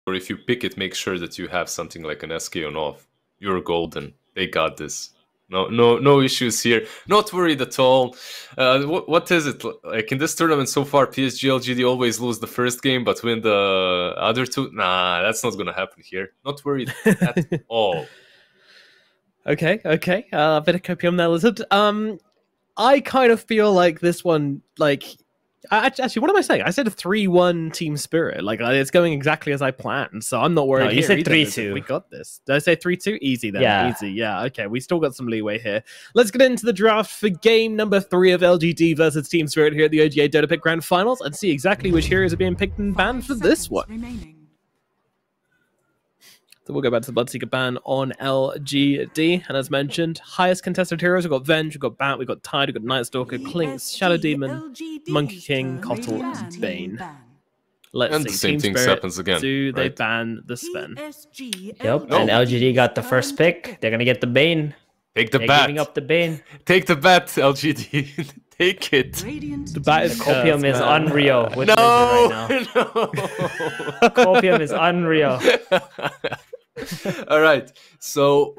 or if you pick it, make sure that you have something like an SK on off. You're golden. They got this. No issues here. Not worried at all. What is it like in this tournament so far? PSG.LGD always lose the first game, but win the other two. Nah, that's not gonna happen here. Not worried at all. Okay. Bit of copium there, Lizard. I kind of feel like this one, like, actually, what am I saying? I said a 3-1 Team Spirit. Like, it's going exactly as I planned, so I'm not worried. No, you said 3-2. We got this. Did I say 3-2? Easy then. Yeah. Easy. Yeah. Okay. We still got some leeway here. Let's get into the draft for game number 3 of LGD versus Team Spirit here at the OGA Dota Pick Grand Finals, and see exactly which heroes are being picked and banned for this one. Remaining. So we'll go back to the Bloodseeker ban on LGD. And as mentioned, highest contested heroes. We've got Venge, we've got Bat, we've got Tide, we've got Night Stalker, Clinks, Shadow Demon, Monkey King, Kotl, and Bane. Let's And see. the same Team thing Spirit, happens again. Do they right? ban the Sven? Yep, and LGD got the first pick. They're going to get the Bane. Take the They're bat. giving up the Bane. Take the bat, LGD. Take it. The bat is Copium is man. unreal with No, right now. no. Copium is unreal. All right. So,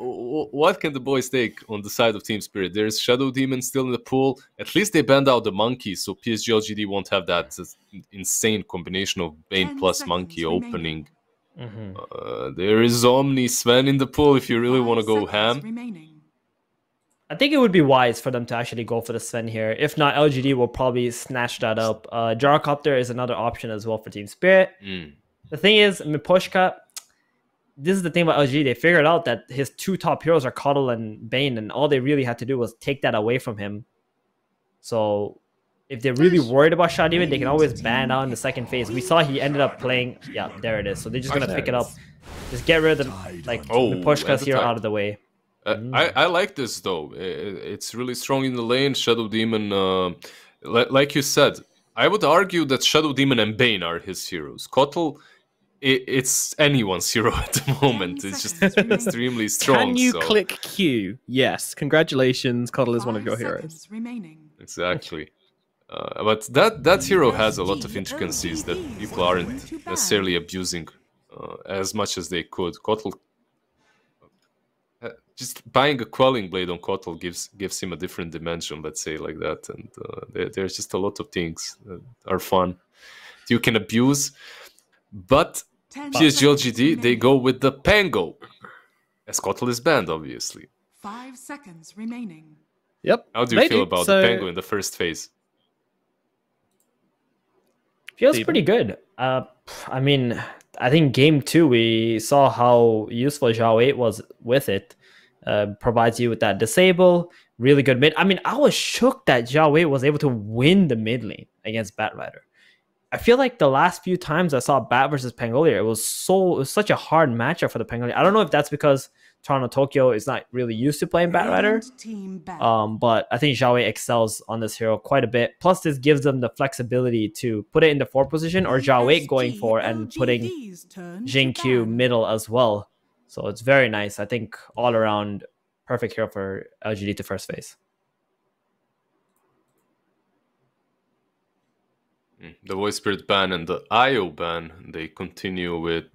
what can the boys take on the side of Team Spirit? There's Shadow Demon still in the pool. At least they banned out the Monkey, so PSG.LGD won't have that insane combination of Bane plus Monkey opening. There is Omni Sven in the pool if you really want to go ham. I think it would be wise for them to actually go for the Sven here. If not, LGD will probably snatch that up. Gyrocopter is another option as well for Team Spirit. The thing is, Miposhka, this is the thing about LG. They figured out that his 2 top heroes are Kotl and Bane, and all they really had to do was take that away from him. So if they're really worried about Shadow Demon, they can always ban out in the second phase. We saw he ended up playing. Yeah, there it is. So they're just gonna pick it up. Just get rid of the Miposhkas here out of the way. I like this though. It's really strong in the lane. Shadow Demon, like you said, I would argue that Shadow Demon and Bane are his heroes. Kotl, it's anyone's hero at the moment. It's just extremely strong. Can you click Q? Yes. Congratulations, Kotl is one of your heroes. Exactly. But that hero has a lot of intricacies that people aren't necessarily abusing as much as they could. Kotl, just buying a Quelling Blade on Kotl gives him a different dimension, let's say like that. And there's just a lot of things that are fun you can abuse. But PSG.LGD, they go with the Pango, as Kotl is banned, obviously. 5 seconds remaining. Yep. How do you feel about the Pango in the first phase? Feels pretty good. I mean, I think game 2 we saw how useful Zhao 8 was with it. Provides you with that disable, really good mid. I mean, I was shook that Zhao 8 was able to win the mid lane against Batrider. I feel like the last few times I saw Bat versus Pangolier, it was such a hard matchup for the Pangolier. I don't know if that's because Toronto Tokyo is not really used to playing Batrider. But I think Zhao 8 excels on this hero quite a bit. Plus, this gives them the flexibility to put it in the 4 position or Zhao 8 going for and putting Jing Q middle as well. So it's very nice. I think all around perfect hero for LGD to first phase. The Void Spirit ban and the IO ban, they continue with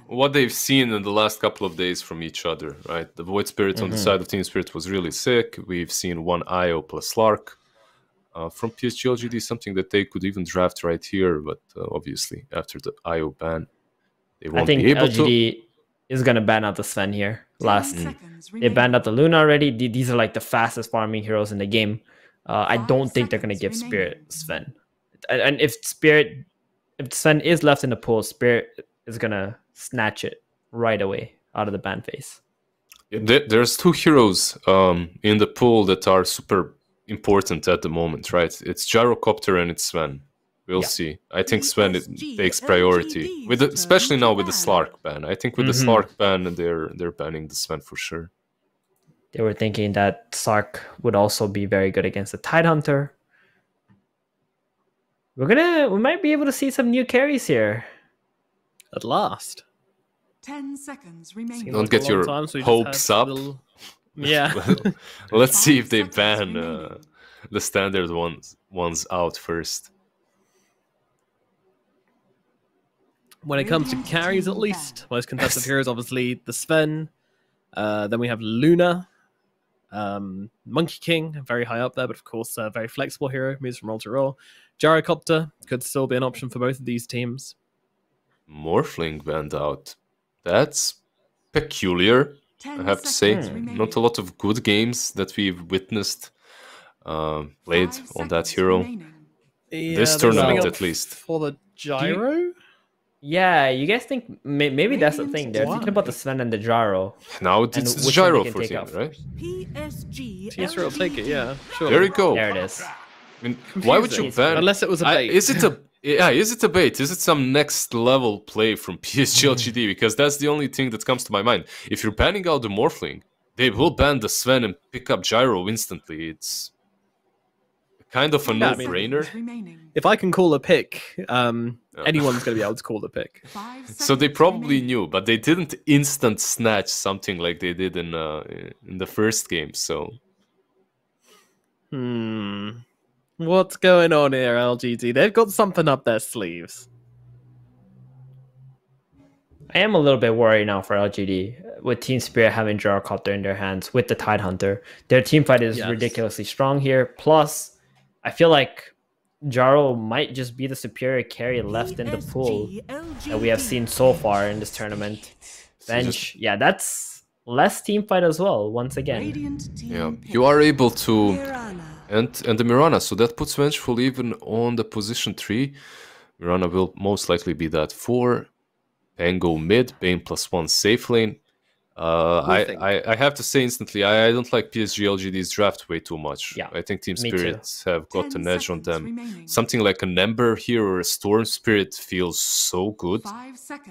what they've seen in the last couple of days from each other, right? The Void Spirit on the side of Team Spirit was really sick. We've seen 1 IO plus Slark. From PSG.LGD, something that they could even draft right here, but obviously after the IO ban, they won't be able LGD is going to ban out the Sven here. They banned out the Luna already. These are like the fastest farming heroes in the game. I don't think they're going to give Spirit Sven. And if Sven is left in the pool, Spirit is going to snatch it right away out of the ban phase. There's 2 heroes in the pool that are super important at the moment, right? It's Gyrocopter and it's Sven. We'll see. I think Sven takes priority, especially now with the Slark ban. I think with the Slark ban, they're banning the Sven for sure. They were thinking that Sark would also be very good against the Tidehunter. We might be able to see some new carries here. At last. 10 seconds remaining. Don't get your hopes up. Yeah. Let's see if they ban the standard ones out first. When it comes to carries, at least, most contested heroes, obviously the Sven. Then we have Luna, Monkey King, very high up there, but of course, a very flexible hero, moves from role to role. Gyrocopter could still be an option for both of these teams. Morphling banned out. That's peculiar, I have to say. Not a lot of good games that we've witnessed played on that hero. Yeah, This tournament, at least. For the Gyro? Yeah, you guys think maybe that's the thing. They're thinking about the Sven and the Gyro. Now it's the Gyro for team, right? PSG will take it, yeah. Sure. There you go. There it is. I mean, why would you ban? Unless it was a bait. Is it a bait? Is it some next level play from PSG.LGD? Because that's the only thing that comes to my mind. If you're banning out the Morphling, they will ban the Sven and pick up Gyro instantly. It's kind of a no-brainer. If I can call a pick, anyone's going to be able to call the pick. So they probably knew, but they didn't instant snatch something like they did in the first game. So, what's going on here, LGD? They've got something up their sleeves. I am a little bit worried now for LGD with Team Spirit having Gyrocopter in their hands with the Tidehunter. Their team fight is ridiculously strong here. Plus, I feel like Gyro might just be the superior carry left in the pool that we have seen so far in this tournament. Bench, yeah, that's less team fight as well, once again. Yeah, you are able to... And the Mirana, so that puts Vengeful even on the position 3. Mirana will most likely be that 4. Pango mid, Bane +1 safe lane. I have to say instantly, I don't like PSG.LGD's draft way too much. Yeah, I think Team Spirits have got an edge on them. Something like an Ember here or a Storm Spirit feels so good.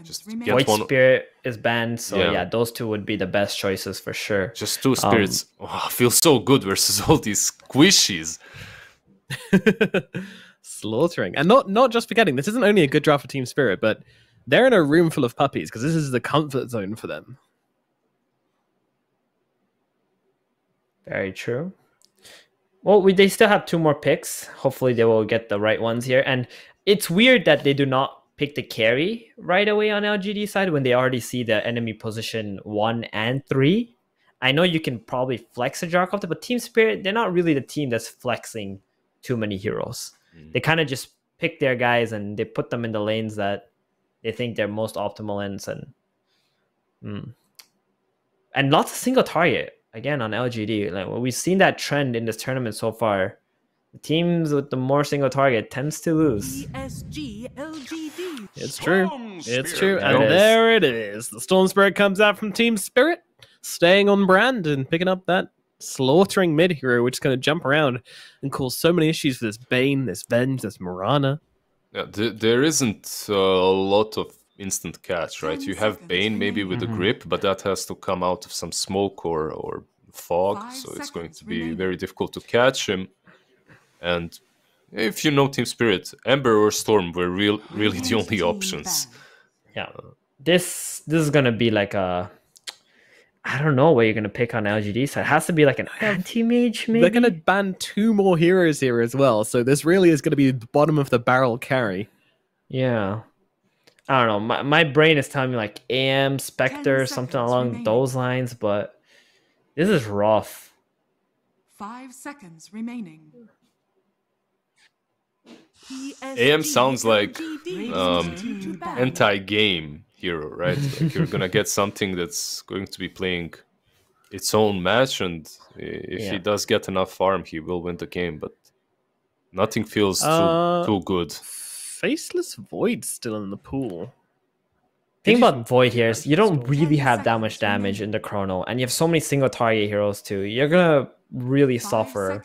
Just to get Void one... Spirit is banned, so yeah, those two would be the best choices for sure. Just 2 spirits feel so good versus all these squishies. Slaughtering. And not just forgetting, this isn't only a good draft for Team Spirit, but they're in a room full of puppies because this is the comfort zone for them. Very true. Well, they still have 2 more picks. Hopefully they will get the right ones here. And it's weird that they do not pick the carry right away on LGD side when they already see the enemy position 1 and 3. I know you can probably flex a Gyrocopter, but Team Spirit, they're not really the team that's flexing too many heroes. They kind of just pick their guys and they put them in the lanes that they think they're most optimal lanes. And lots of single target. Again, on LGD, like we've seen that trend in this tournament so far. The teams with the more single target tends to lose. PSG.LGD. It's true. It's true. And there it is. The Storm Spirit comes out from Team Spirit, staying on brand and picking up that slaughtering mid hero, which is going to jump around and cause so many issues for this Bane, this Venge, this Mirana. Yeah, there isn't a lot of instant catch, right? You have Bane maybe with a grip, but that has to come out of some smoke or fog, so it's going to be very difficult to catch him. And if you know Team Spirit, Ember or Storm were really the only options. Yeah, this is gonna be like a... I don't know what you're gonna pick on LGD side. It has to be like an anti-mage, maybe? They're gonna ban 2 more heroes here as well, so this really is gonna be the bottom of the barrel carry. Yeah. I don't know. My brain is telling me like AM, Spectre, something along those lines, but this is rough. 5 seconds remaining. AM sounds like anti-game hero, right? Like you're gonna get something that's going to be playing its own match, and if he does get enough farm, he will win the game. But nothing feels too good. Faceless Void still in the pool. Thing about Void here is you don't really have that much damage in the Chrono, and you have so many single target heroes too. You're gonna really suffer.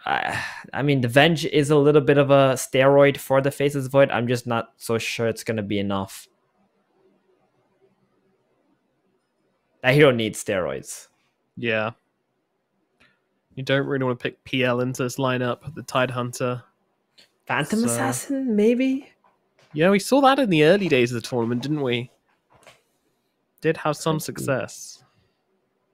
I mean, the Venge is a little bit of a steroid for the Faceless Void. I'm just not so sure it's gonna be enough. That hero needs steroids. Yeah. You don't really want to pick PL into this lineup. The Tidehunter. Phantom Assassin, maybe? Yeah, we saw that in the early days of the tournament, didn't we? Did have some success.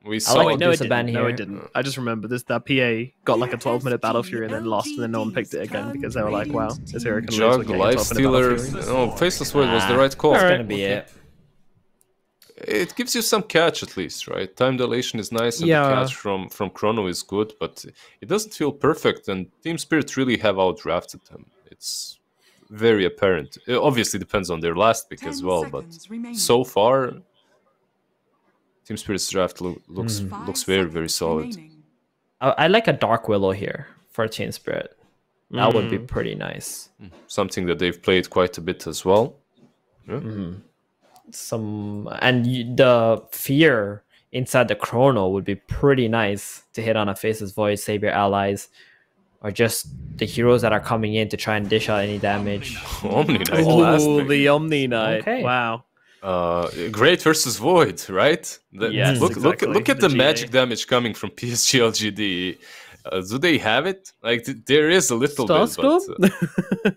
We I saw like Wait, no, it DOTA ban didn't. No, here. it didn't. I just remember this. That PA got like a 12-minute Battle Fury and then lost, and then no one picked it again because they were like, "Wow, this hero can lose Jug, with getting a Life 12-minute Battle Stealer. Fury." No, Faceless Void was the right call. That's Alright. gonna be it. It gives you some catch at least, right? Time dilation is nice, and Yeah. the catch from Chrono is good, but it doesn't feel perfect. And Team Spirit really have outdrafted them. It's very apparent. It obviously depends on their last pick as well, but so far, Team Spirit's draft looks very solid. I like a Dark Willow here for Team Spirit. That would be pretty nice. Something that they've played quite a bit as well. Yeah. The fear inside the Chrono would be pretty nice to hit on a Faceless Void, save your allies, or just the heroes that are coming in to try and dish out any damage. Omni Knight last Oh, pick. the Omni Knight! Okay. Wow. Great versus Void, right? Yes, look exactly. at The the GA. magic damage coming from PSG.LGD. Do they have it? Like there is a little bit, but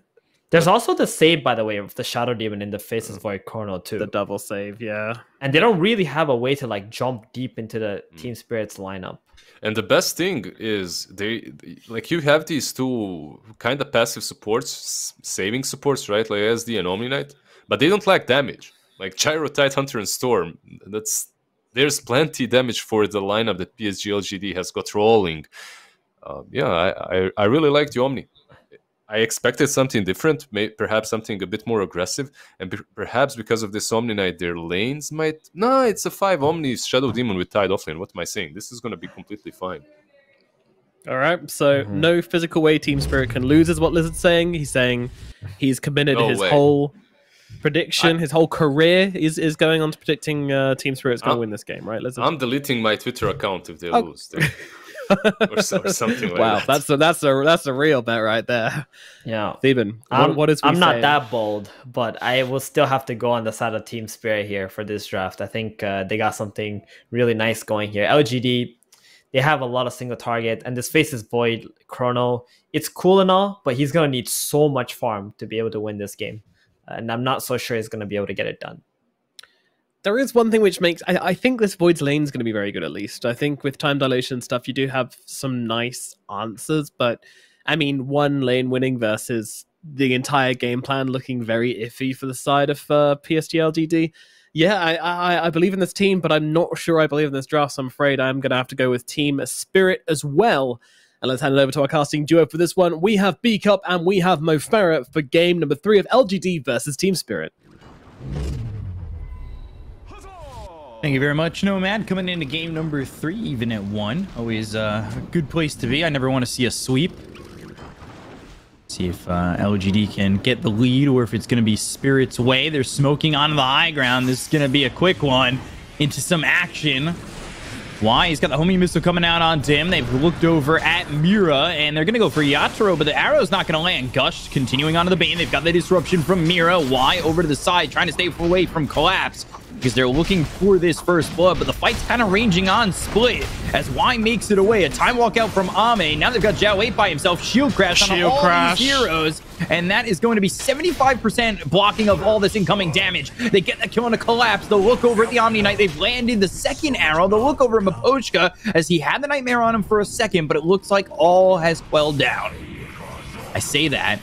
There's also the save, by the way, of the Shadow Demon in the Faceless Void Chrono too. The double save, yeah. And they don't really have a way to like jump deep into the Team Spirit's lineup. and the best thing is you have these two kind of passive supports, saving supports, right? Like SD and Omni Knight, but they don't lack damage. Like Gyro, Tidehunter, and Storm. There's plenty damage for the lineup that PSG.LGD has got rolling. I really like the Omni. I expected something different, perhaps something a bit more aggressive, and perhaps because of this Omni Knight, their lanes might... No, it's a 5 Omni Shadow Demon with Tide offlane. What am I saying? This is going to be completely fine. All right, so no physical way Team Spirit can lose is what Lizard's saying. He's saying he's committed No his way. whole prediction, his whole career is going on to predicting Team Spirit's going to win this game, right, Lizard? I'm deleting my Twitter account if they lose. or something like Wow, that. that's a real bet right there. Yeah. Theben, what is I'm not saying? that bold, but I will still have to go on the side of Team Spirit here for this draft. I think they got something really nice going here. LGD, they have a lot of single target, and this Faceless Void Chrono, it's cool and all, but he's going to need so much farm to be able to win this game. And I'm not so sure he's going to be able to get it done. There is one thing which makes... I think this Void's lane is going to be very good, at least. I think with time dilation and stuff, you do have some nice answers, but, I mean, one lane winning versus the entire game plan looking very iffy for the side of PSG.LGD. Yeah, I believe in this team, but I'm not sure I believe in this draft, so I'm afraid I'm going to have to go with Team Spirit as well. And let's hand it over to our casting duo for this one. We have B-Cup and we have Mo Farah for game number 3 of LGD versus Team Spirit. Thank you very much, Nomad. Coming into game number 3, even at 1. Always a good place to be. I never want to see a sweep. See if LGD can get the lead or if it's going to be Spirit's way. They're smoking onto the high ground. This is going to be a quick one into some action. Why? He's got the homing missile coming out on Dim. They've looked over at Mira, and they're going to go for Yatoro, but the arrow's not going to land. Gush continuing onto the Bane. They've got the disruption from Mira. Why? Over to the side, trying to stay away from Collapse, because they're looking for this first blood, but the fight's kind of ranging on Split as Y makes it away. A time walk out from Ame. Now they've got Zhao 8 by himself. Shield crash on all these heroes, and that is going to be 75% blocking of all this incoming damage. They get the kill on a Collapse. They'll look over at the Omni Knight. They've landed the second arrow. They'll look over at Mapochka as he had the Nightmare on him for a second, but it looks like all has quelled down. I say that.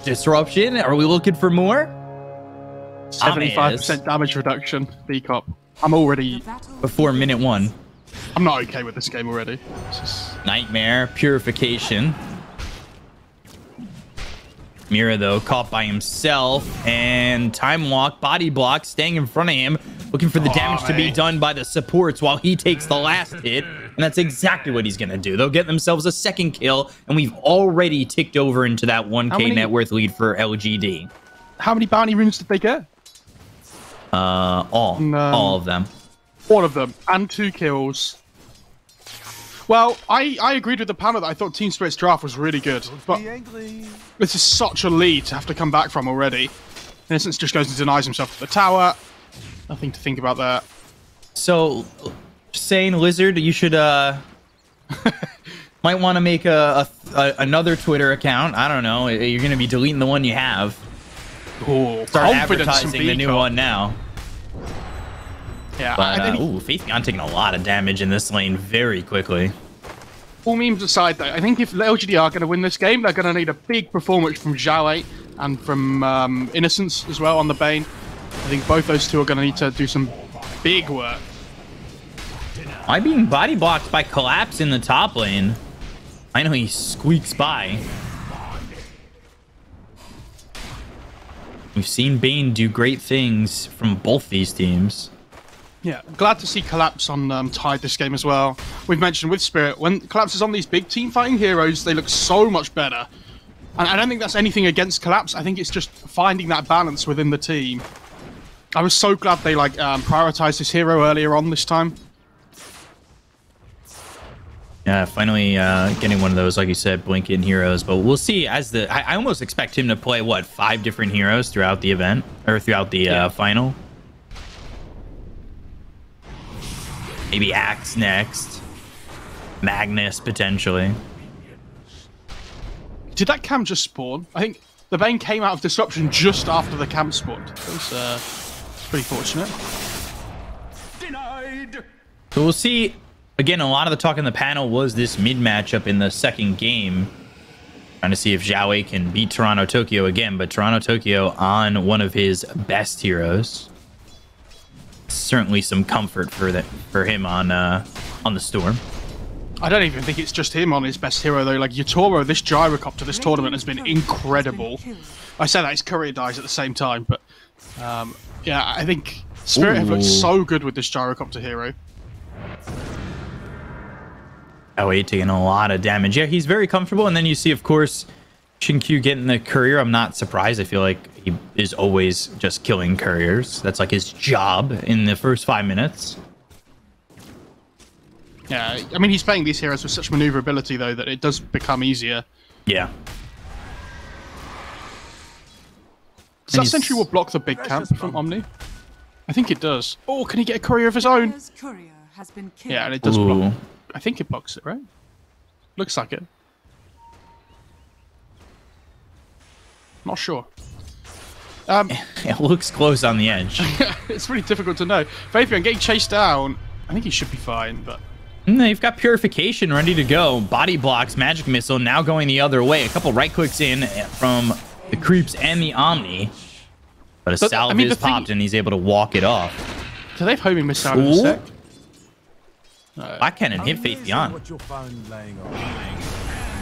Disruption? Are we looking for more? 75% damage reduction, B-Cop. I'm already... Before minute 1. I'm not okay with this game already. Nightmare, Purification. Mira, though, caught by himself. And Time Walk, Body Block, staying in front of him, looking for the damage to be done by the supports while he takes the last hit. And that's exactly what he's going to do. They'll get themselves a second kill, and we've already ticked over into that 1k net worth lead for LGD. How many bounty runes did they get? All of them. All of them. And 2 kills. Well, I agreed with the panel that I thought Team Spirit's draft was really good. But this is such a lead to have to come back from already. Innocence just goes and denies himself to the tower. Nothing to think about there. So, just saying, Lizard, you should might want to make another Twitter account. I don't know. You're going to be deleting the one you have. Ooh, Start confidence from advertising the new B-Cop. one now. Yeah, But, Faithion taking a lot of damage in this lane very quickly. All memes aside, though, I think if LGD are going to win this game, they're going to need a big performance from Zhao 8 and from Innocence as well on the Bane. I think both those two are going to need to do some big work. Why being body blocked by Collapse in the top lane? I know he squeaks by. We've seen Bane do great things from both these teams. Yeah, glad to see Collapse on Tide this game as well. We've mentioned with Spirit, when Collapse is on these big team fighting heroes, they look so much better. And I don't think that's anything against Collapse. I think it's just finding that balance within the team. I was so glad they prioritized this hero earlier on this time. Yeah, finally getting one of those, like you said, blink-in heroes. But we'll see as the... I almost expect him to play, what, 5 different heroes throughout the event? Or throughout the final? Maybe Axe next. Magnus, potentially. Did that camp just spawn? I think the Bane came out of Disruption just after the camp spawned. That was pretty fortunate. Denied. So we'll see. Again, a lot of the talk in the panel was this mid matchup in the second game. Trying to see if Zhao 8 can beat Toronto Tokyo again, but Toronto Tokyo on one of his best heroes. Certainly some comfort for him on the Storm. I don't even think it's just him on his best hero though. Like Yatoro, this Gyrocopter, this tournament has been incredible. I say that his career dies at the same time, but yeah, I think Spirit have looked so good with this Gyrocopter hero. Zhao 8 taking a lot of damage. Yeah, he's very comfortable, and then you see, of course, Xinkyu getting the courier. I'm not surprised. I feel like he is always just killing couriers. That's like his job in the first 5 minutes. Yeah, I mean, he's playing these heroes with such maneuverability, though, that it does become easier. Yeah. Does that Sentry will block the big camp from Omni? I think it does. Oh, can he get a courier of his own? Yeah, and it does block. I think it blocks it, right? Looks like it. Not sure. It looks close on the edge. It's really difficult to know. Faithion getting chased down. I think he should be fine, but... They've got Purification ready to go. Body blocks, Magic Missile now going the other way. A couple right clicks in from the Creeps and the Omni. But a salve is popped and he's able to walk it off. Do they have homing missile in a sec? Black Cannon hit Faithion.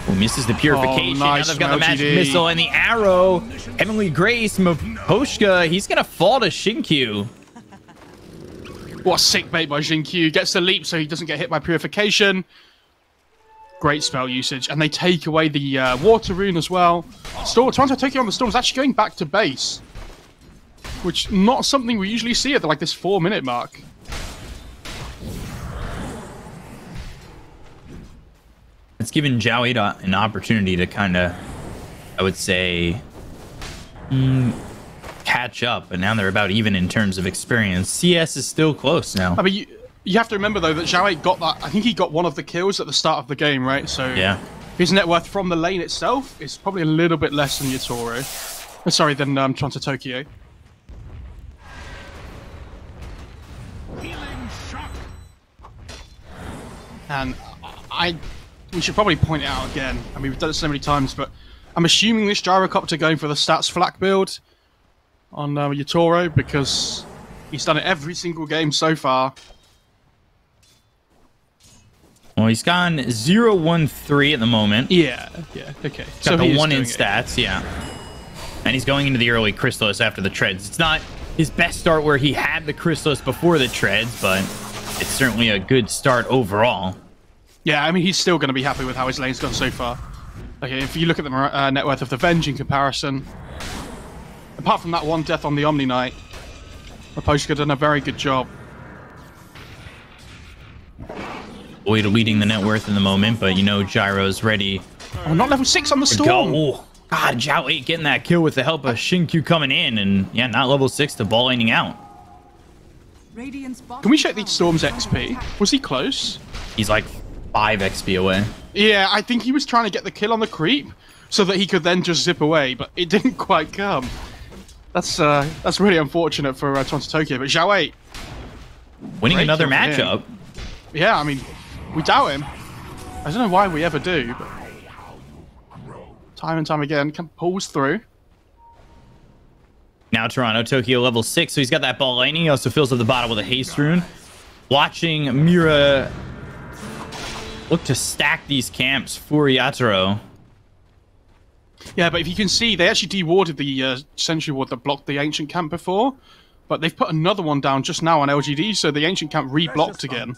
Who misses the Purification. Nice. Now they've got the Magic Missile and the Arrow. Heavenly Grace, Maposhka, he's going to fall to Xinkyu. What a sick bait by Xinkyu. Gets the leap so he doesn't get hit by Purification. Great spell usage. And they take away the Water Rune as well. Toronto Tokyo on the Storm is actually going back to base. Which, not something we usually see at like this 4-minute mark. It's given Zhao 8 an opportunity to kind of, I would say, catch up. And now they're about even in terms of experience. CS is still close now. I mean, you have to remember, though, that Zhao 8 got that. I think he got one of the kills at the start of the game, right? So yeah, his net worth from the lane itself is probably a little bit less than Yatoro. Sorry, than Toronto Tokyo. And we should probably point it out again. I mean, we've done it so many times, but I'm assuming this Gyrocopter going for the stats flak build on Yatoro because he's done it every single game so far. Well, he's gone 0-1-3 at the moment. Yeah, okay. Got the 1 in stats, yeah. And he's going into the early Chrysalis after the treads. It's not his best start where he had the Chrysalis before the treads, but it's certainly a good start overall. Yeah, I mean, he's still going to be happy with how his lane's gone so far. Okay, if you look at the net worth of the Venge in comparison, apart from that one death on the Omni Knight, Maposhka done a very good job. Boyd leading the net worth in the moment, but you know Gyro's ready. Oh, not level 6 on the Storm! Oh, God, Zhao 8 getting that kill with the help of Xinkyu coming in, and yeah, not level 6 to ball laning out. Can we check the Storm's XP? Was he close? He's like 5 XP away. Yeah, I think he was trying to get the kill on the creep so that he could then just zip away, but it didn't quite come. That's really unfortunate for Toronto Tokyo, but Zhao 8, winning Great another kill for him. matchup. Yeah, I mean, we doubt him. I don't know why we ever do, but time and time again, pulls through. Now Toronto, Tokyo level 6, so he's got that ball lightning. He also fills up the bottom with a haste rune. Watching Mira look to stack these camps for Yatoro. Yeah, but if you can see, they actually dewarded the sentry ward that blocked the ancient camp before, but they've put another one down just now on LGD, so the ancient camp re-blocked again.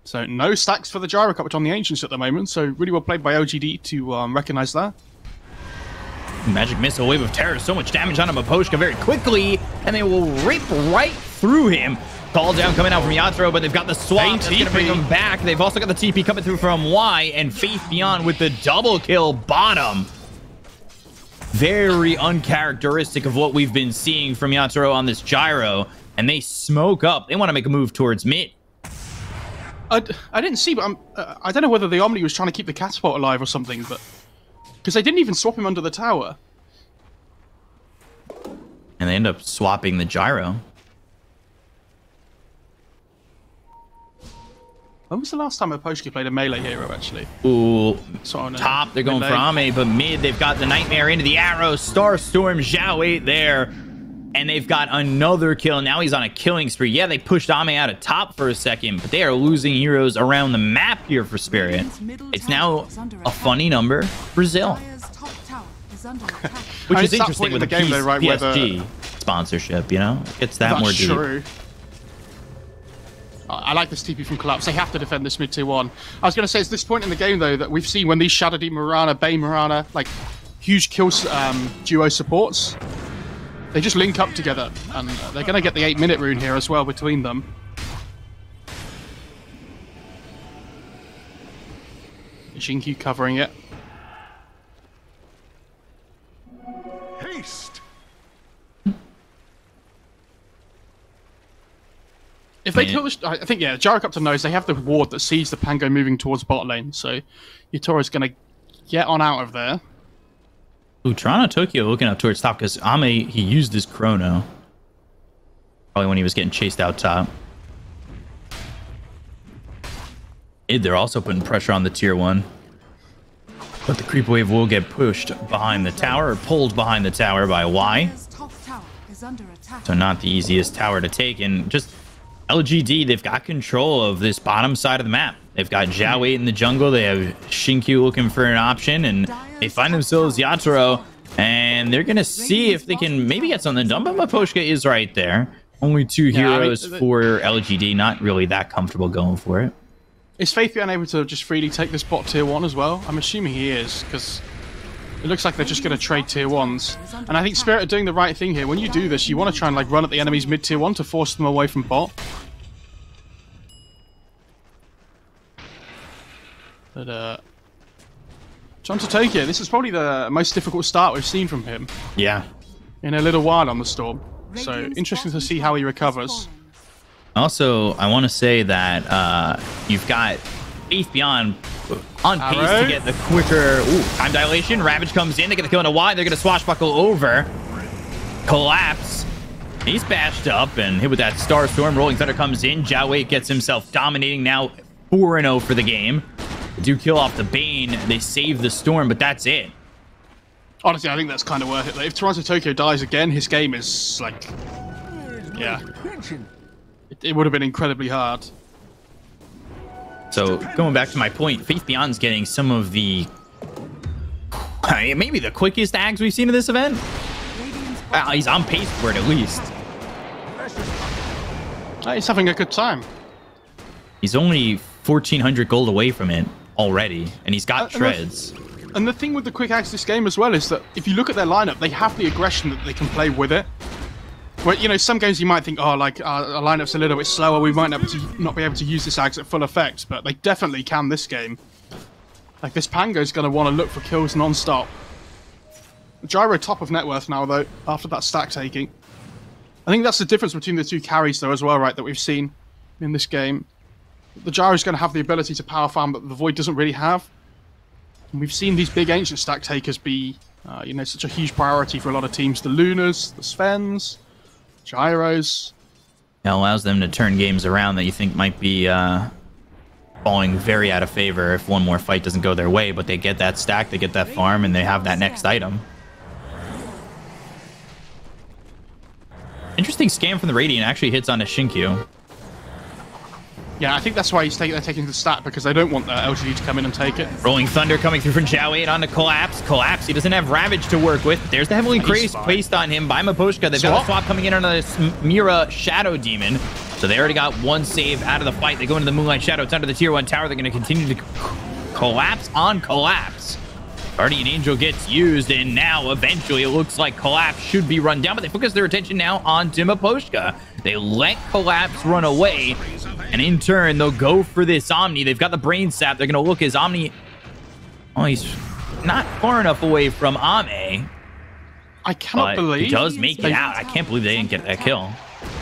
So no stacks for the gyro coverage on the ancients at the moment, so really well played by LGD to recognize that. Magic Missile, Wave of Terror, so much damage on him, Maposhka very quickly, and they will rip right through him. Call down coming out from Yatoro, but they've got the swap that's going to bring him back. They've also got the TP coming through from Y, and Faith Beyond with the double kill bottom. Very uncharacteristic of what we've been seeing from Yatoro on this gyro, and they smoke up. They want to make a move towards mid. I didn't see, but I don't know whether the Omni was trying to keep the catapult alive or something, but because they didn't even swap him under the tower. And they end up swapping the gyro. When was the last time Oposhki played a melee hero, actually? Ooh, Sorry, no. top, they're going Melee. for Ame, but mid, they've got the Nightmare into the arrow, Starstorm, Zhao 8 there, and they've got another kill. Now he's on a killing spree. Yeah, they pushed Ame out of top for a second, but they are losing heroes around the map here for Spirit. It's now a funny number, Brazil. Which is interesting with the game, though, right, PSG sponsorship, you know? It's that more deep. True. I like this TP from Collapse. They have to defend this mid tier 1. I was going to say, it's this point in the game, though, that we've seen when these Shadow Demon Mirana, Bane Mirana, like, huge kill duo supports, they just link up together, and they're going to get the 8-minute rune here as well between them. Xingqiu covering it. Haste. If they kill the... I think, yeah, Gyrocopter knows they have the ward that sees the Pango moving towards bot lane, so Yatoro's going to get on out of there. Ooh, Toronto, Tokyo looking up towards top because Ame, he used his chrono. Probably when he was getting chased out top. They're also putting pressure on the tier 1. But the creep wave will get pushed behind the tower, or pulled behind the tower by Y. So not the easiest tower to take, and just... LGD, they've got control of this bottom side of the map. They've got Zhao 8 in the jungle. They have Xingqiu looking for an option, and they find themselves Yatoro, and they're going to see if they can maybe get something done, but Maposhka is right there. Only 2 heroes for LGD, not really that comfortable going for it. Is Faith able to just freely take this bot tier 1 as well? I'm assuming he is, because it looks like they're just going to trade tier 1s. And I think Spirit are doing the right thing here. When you do this, you want to try and like run at the enemy's mid tier 1 to force them away from bot. But, John to Tokyo, this is probably the most difficult start we've seen from him. Yeah. In a little while on the Storm. So, interesting to see how he recovers. Also, I want to say that you've got Faith Beyond on pace to get the quicker time dilation. Ravage comes in, they get the kill on a Y, they're going to swashbuckle over. Collapse. He's bashed up and hit with that Starstorm. Rolling Thunder comes in. Zhao 8 gets himself dominating now 4-0 for the game. They do kill off the Bane. They save the Storm, but that's it. Honestly, I think that's kind of worth it. If Toronto Tokyo dies again, his game is like... Yeah. It would have been incredibly hard. So, going back to my point, Faith Beyond's getting some of the... maybe the quickest ags we've seen in this event. He's on pace for it, at least. He's having a good time. He's only 1,400 gold away from it already, and he's got treads. And the thing with the quick ags this game as well is that if you look at their lineup, they have the aggression that they can play with it. Where, you know, some games you might think, oh, like, our lineup's a little bit slower, we might not be able to use this ags at full effect, but they definitely can this game. Like, this Pango's going to want to look for kills non-stop. Gyro top of net worth now, though, after that stack taking. I think that's the difference between the two carries, though, as well, right, that we've seen in this game. The Gyro's going to have the ability to power farm, but the Void doesn't really have. And we've seen these big ancient stack takers be, you know, such a huge priority for a lot of teams. The Lunas, the Svens, Gyros. It allows them to turn games around that you think might be falling very out of favor if one more fight doesn't go their way, but they get that stack, they get that farm, and they have that next item. Interesting scam from the Radiant, actually hits on a Shinkyu. Yeah, I think that's why they're taking the stack, because they don't want the LGD to come in and take it. Rolling Thunder coming through from Zhao 8 onto Collapse. Collapse, he doesn't have Ravage to work with. There's the Heavenly Grace placed on him by Miposhka. They've got the swap coming in on this Mira Shadow Demon. So they already got one save out of the fight. They go into the Moonlight Shadow. It's under the tier 1 tower. They're going to continue to collapse on Collapse. Guardian Angel gets used, and now eventually it looks like Collapse should be run down, but they focus their attention now on Miposhka. They let Collapse run away, and in turn, they'll go for this Omni. They've got the Brain Sap. They're going to look as Omni... Oh, he's not far enough away from Ame. I cannot believe... he does make it out. I can't believe they didn't get that kill.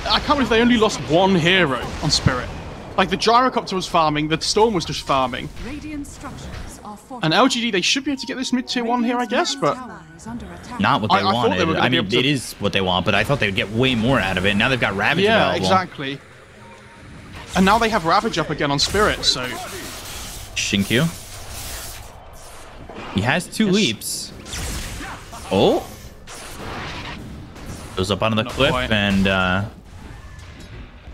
I can't believe they only lost one hero on Spirit. Like, the Gyrocopter was farming, the Storm was just farming. And LGD, they should be able to get this mid-tier 1 here, I guess, but... Not what they wanted. I mean, it is what they want, but I thought they would get way more out of it. Now they've got Ravage available. Exactly. And now they have Ravage up again on Spirit, so... Shinkyu. He has 2 leaps. Oh! Goes up onto the cliff and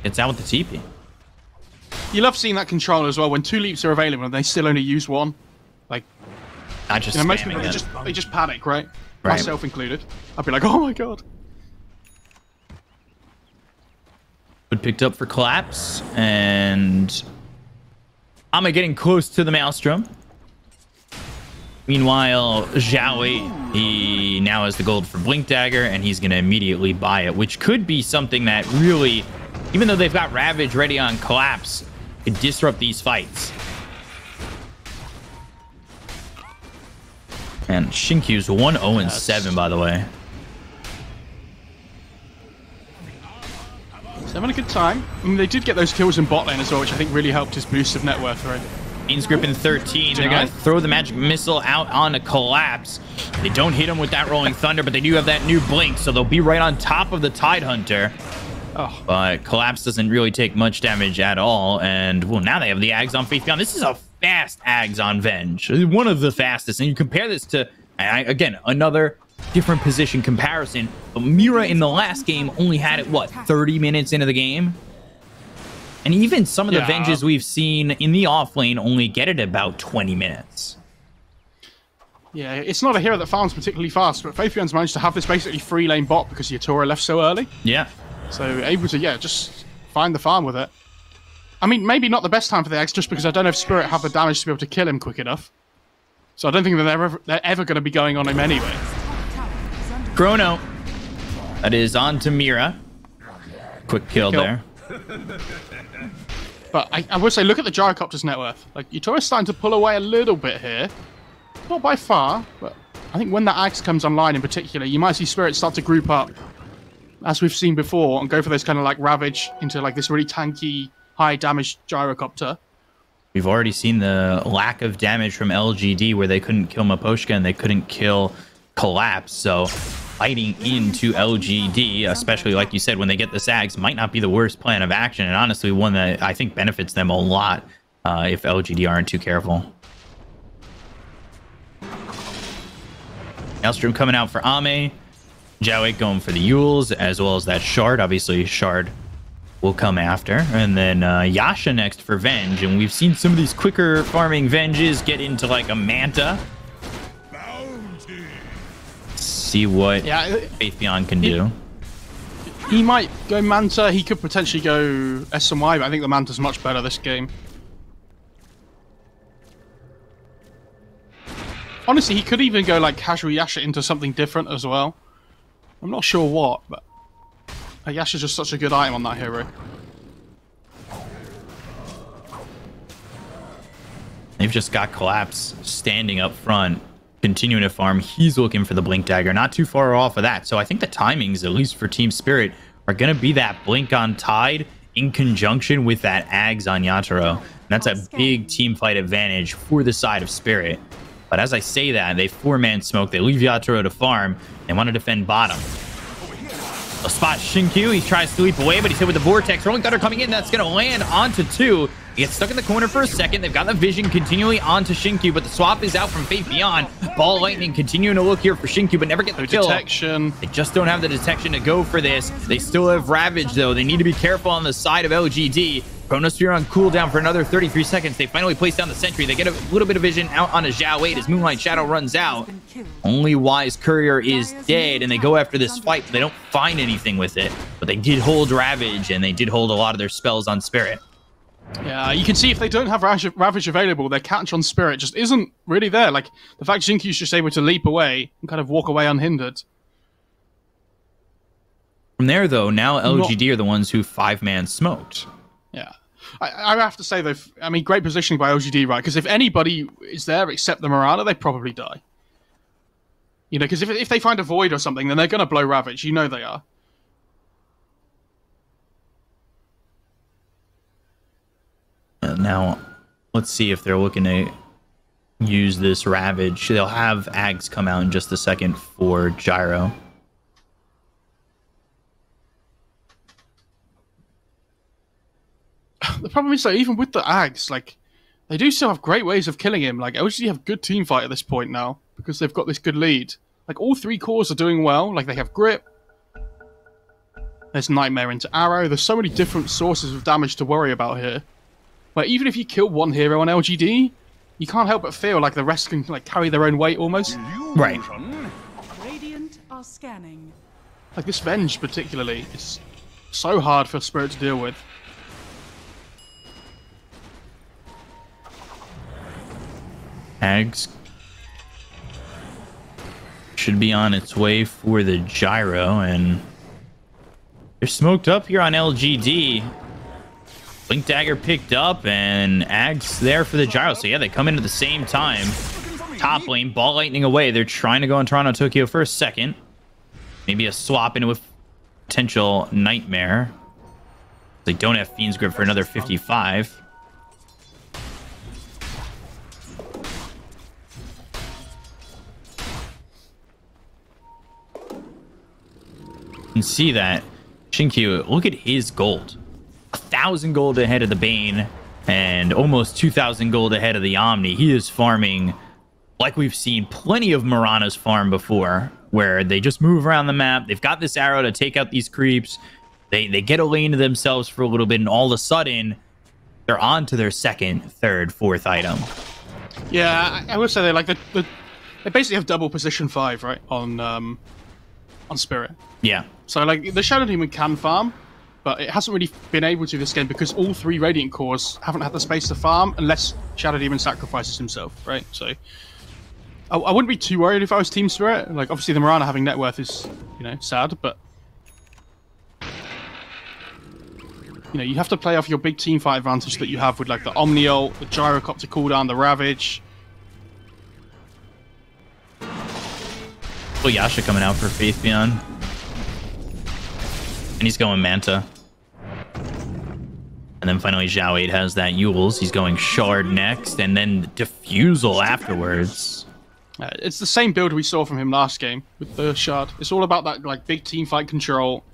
gets out with the TP. You love seeing that controller as well, when 2 leaps are available and they still only use 1. Like, not just most people, they just panic, right? Myself included. I'd be like, oh my god. But picked up for Collapse, and Ame getting close to the Maelstrom. Meanwhile, Zhao 8, he now has the gold for Blink Dagger, and he's going to immediately buy it, which could be something that really, even though they've got Ravage ready on Collapse, could disrupt these fights. And Shinkyu's 1-0-7, by the way. He's having a good time. I mean, they did get those kills in bot lane as well, which I think really helped his boost of net worth, right? Beans grip in 13. They're going to throw the magic missile out on a Collapse. They don't hit him with that Rolling Thunder, but they do have that new Blink, so they'll be right on top of the Tidehunter. Oh. But Collapse doesn't really take much damage at all. And, well, now they have the Ags on Faith Beyond. This is a fast Ags on Venge. One of the fastest. And you compare this to, again, another different position comparison. But Mira in the last game only had it, what, 30 minutes into the game? And even some of the Venges we've seen in the off lane only get it about 20 minutes. Yeah, it's not a hero that farms particularly fast, but Faithbjorn's managed to have this basically free lane bot because Yatora left so early. Yeah. So able to, just find the farm with it. I mean, maybe not the best time for the Axe, just because I don't know if Spirit have the damage to be able to kill him quick enough. So I don't think that they're ever going to be going on him anyway. Chrono. That is on to Mira. Quick kill there. But I would say, look at the Gyrocopter's net worth. Like, Yatora's starting to pull away a little bit here. Not by far, but I think when that Axe comes online in particular, you might see Spirit start to group up, as we've seen before, and go for those kind of like Ravage into like this really tanky, high damage Gyrocopter. We've already seen the lack of damage from LGD where they couldn't kill Miposhka and they couldn't kill Collapse. So fighting into LGD, especially like you said, when they get the Sags, might not be the worst plan of action, and honestly one that I think benefits them a lot if LGD aren't too careful. Maelstrom coming out for Ame. Zhao 8 going for the Yules, as well as that Shard. Obviously, Shard will come after. And then Yasha next for Venge. And we've seen some of these quicker farming Venges get into like a Manta. See what Faith Beyond can do. He might go Manta. He could potentially go SMY, but I think the Manta's much better this game. Honestly, he could even go like casual Yasha into something different as well. I'm not sure what, but Yasha's just such a good item on that hero. They've just got Collapse standing up front, continuing to farm. He's looking for the Blink Dagger, not too far off of that. So I think the timings, at least for Team Spirit, are going to be that Blink on Tide in conjunction with that Ags on Yatoro. And that's a big team fight advantage for the side of Spirit. But as I say that, they 4-man smoke. They leave Yatoro to farm. They want to defend bottom. A spot Shinkyu. He tries to leap away, but he's hit with the Vortex. Rolling Thunder coming in. That's going to land onto 2. He gets stuck in the corner for a second. They've got the vision continually onto Shinkyu, but the swap is out from Faith Beyond. Ball Lightning continuing to look here for Shinkyu, but never get the kill. Detection. They just don't have the detection to go for this. They still have Ravage, though. They need to be careful on the side of LGD. Chronosphere on cooldown for another 33 seconds. They finally place down the sentry. They get a little bit of vision out on a Zhao 8 as Moonlight Shadow runs out. Only Wise Courier is dead, and they go after this fight, but they don't find anything with it. But they did hold Ravage, and they did hold a lot of their spells on Spirit. Yeah, you can see if they don't have Ravage available, their catch on Spirit just isn't really there. Like, the fact Jinkyu's just able to leap away and kind of walk away unhindered. From there, though, now LGD are the ones who 5-man smoked. Yeah. I have to say, though, I mean, great positioning by LGD, right? Because if anybody is there except the Mirana, they probably die. You know, because if they find a Void or something, then they're going to blow Ravage. You know they are. Now, let's see if they're looking to use this Ravage. They'll have Ags come out in just a second for Gyro. The problem is, though, even with the Ags, like, they do still have great ways of killing him. Like, LGD have good team fight at this point now, because they've got this good lead. Like, all 3 cores are doing well. Like, they have Grip. There's Nightmare into Arrow. There's so many different sources of damage to worry about here. Like, even if you kill one hero on LGD, you can't help but feel like the rest can, like, carry their own weight, almost. Right. Radiant are scanning. Like, this Venge, particularly, is so hard for Spirit to deal with. Ags should be on its way for the Gyro, and they're smoked up here on LGD. Blink Dagger picked up, and Ags there for the Gyro. So yeah, they come in at the same time. Top lane, Ball Lightning away. They're trying to go on Toronto Tokyo for a second. Maybe a swap into a potential Nightmare. They don't have Fiend's Grip for another 55. You can see that Shinkyu, look at his gold. 1,000 gold ahead of the Bane and almost 2,000 gold ahead of the Omni. He is farming like we've seen plenty of Mirana's farm before, where they just move around the map. They've got this arrow to take out these creeps. They get a lane to themselves for a little bit, and all of a sudden they're on to their 2nd, 3rd, 4th item. Yeah, I would say they basically have double position 5, right, on Spirit. Yeah. So, like, the Shadow Demon can farm, but it hasn't really been able to this game because all 3 Radiant cores haven't had the space to farm unless Shadow Demon sacrifices himself, right? So, I wouldn't be too worried if I was Team Spirit. Like, obviously, the Mirana having net worth is, you know, sad, but you know, you have to play off your big team fight advantage that you have with, like, the Omni ult, the Gyrocopter cooldown, the Ravage. Oh, Yasha coming out for Faith Beyond. And he's going Manta. And then finally Zhao 8 has that Yules. He's going Shard next, and then Diffusal afterwards. It's the same build we saw from him last game with the Shard. It's all about that, like, big team fight control,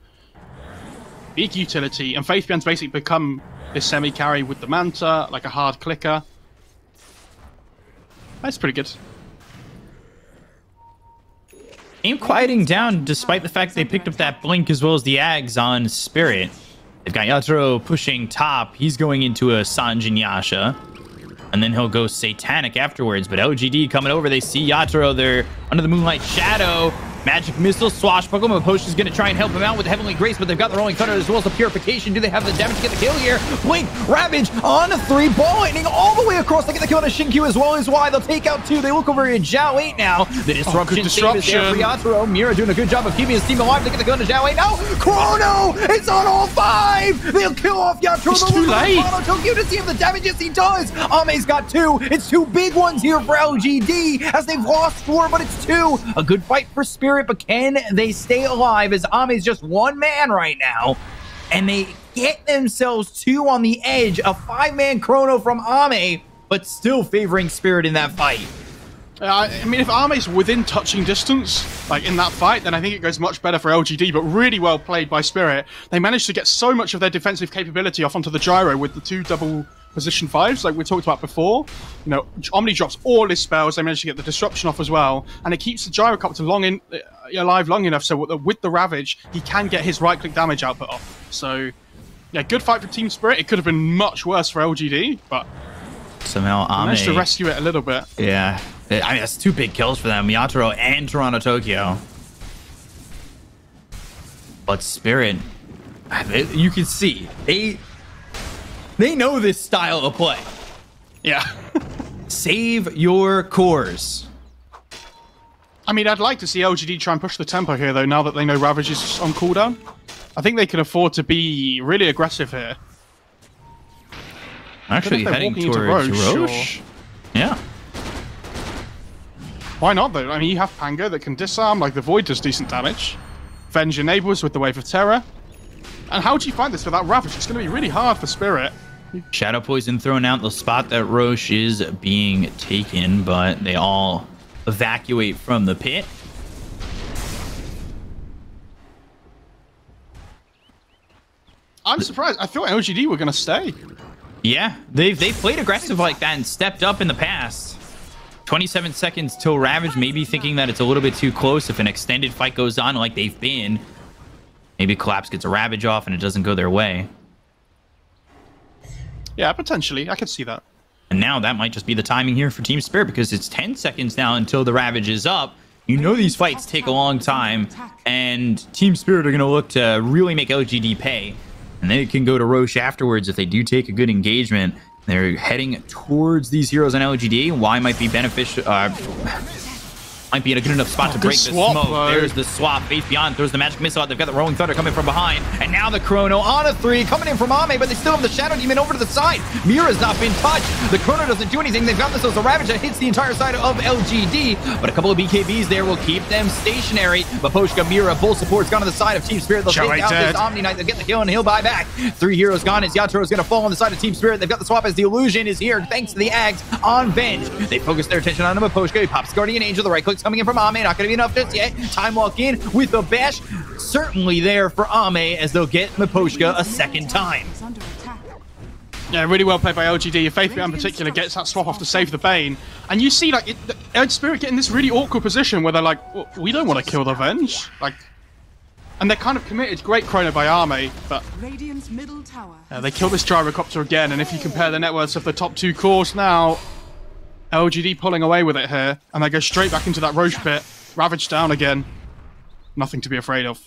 big utility, and Faith Beyond's basically become this semi-carry with the Manta, like a hard clicker. That's pretty good. Game quieting down despite the fact they picked up that Blink as well as the Ags on Spirit. They've got Yatoro pushing top. He's going into a Sanjin Yasha. And then he'll go Satanic afterwards. But LGD coming over. They see Yatoro there under the Moonlight Shadow. Magic Missile, Swashbuckle. Maposh is going to try and help him out with Heavenly Grace, but they've got the Rolling Thunder as well as the Purification. Do they have the damage to get the kill here? Blink, Ravage on a 3. Ball Lightning all the way across. They get the kill on a Shinkyu as well as Y. They'll take out 2. They look over at Zhao 8 now. The Disruption save is there for Yatoro. Mira doing a good job of keeping his team alive. They get the kill on Zhao 8 now. Chrono! It's on all 5! They'll kill off Yatoro. It's too late. Tokyo to see if the damage, yes he does. Ame's got 2. It's 2 big ones here for LGD as they've lost 4, but it's 2. A good fight for Spirit, but can they stay alive as Ame's just 1 man right now, and they get themselves 2 on the edge. A 5-man chrono from Ame, but still favoring Spirit in that fight. I mean, if Arme's within touching distance, like in that fight, then I think it goes much better for LGD, but really well played by Spirit. They managed to get so much of their defensive capability off onto the gyro with the 2 double position 5s, like we talked about before. You know, Omni drops all his spells, they managed to get the disruption off as well, and it keeps the gyrocopter alive long enough so with the Ravage, he can get his right-click damage output off. So, yeah, good fight for Team Spirit. It could have been much worse for LGD, but somehow Ame managed to rescue it a little bit. Yeah. I mean, that's 2 big kills for them, Yatoro and Toronto Tokyo. But Spirit, you can see, they know this style of play. Yeah. Save your cores. I mean, I'd like to see LGD try and push the tempo here, though, now that they know Ravage is on cooldown. I think they can afford to be really aggressive here. Actually, heading towards Roche. Yeah. Why not, though? I mean, you have Pango that can disarm, like the Void does decent damage. Venge enables with the Wave of Terror. And how do you find this without Ravage? It's going to be really hard for Spirit. Shadow Poison thrown out, the spot that Roche is being taken, but they all evacuate from the pit. I'm surprised. I thought LGD were going to stay. Yeah, they've played aggressive like that and stepped up in the past. 27 seconds till Ravage, maybe thinking that it's a little bit too close. If an extended fight goes on like they've been, maybe Collapse gets a Ravage off and it doesn't go their way. Yeah, potentially. I could see that. And now that might just be the timing here for Team Spirit, because it's 10 seconds now until the Ravage is up. You know these fights take a long time, and Team Spirit are going to look to really make LGD pay. And they can go to Roche afterwards if they do take a good engagement. They're heading towards these heroes on LGD. Y might be beneficial. Might be in a good enough spot to break the smoke. There's the swap. Faith Beyond throws the magic missile out. They've got the Rolling Thunder coming from behind. And now the Chrono on a 3 coming in from Ame, but they still have the Shadow Demon over to the side. Mira's not been touched. The Chrono doesn't do anything. They've got this as a Ravage that hits the entire side of LGD, but a couple of BKBs there will keep them stationary. But Poshka, Mira, full support's gone to the side of Team Spirit. They'll take out this Omni Knight. They'll get the kill and he'll buy back. 3 heroes gone as Yatoro's going to fall on the side of Team Spirit. They've got the swap as the Illusion is here thanks to the Ags on Venge. They focus their attention on him. Poshka, he pops Guardian Angel. The right click's coming in from Ame. Not going to be enough just yet. Time walk in with the bash. Certainly there for Ame as they'll get Miposhka a second time. Yeah, really well played by LGD. Faith in particular gets that swap off to save the Bane. And you see, like, Spirit get in this really awkward position where they're like, well, we don't want to kill the Venge. Like, and they're kind of committed. Great chrono by Ame, but they kill this gyrocopter again. And if you compare the net worths of the top 2 cores now, LGD pulling away with it here, and they go straight back into that Roche pit. Ravage down again. Nothing to be afraid of.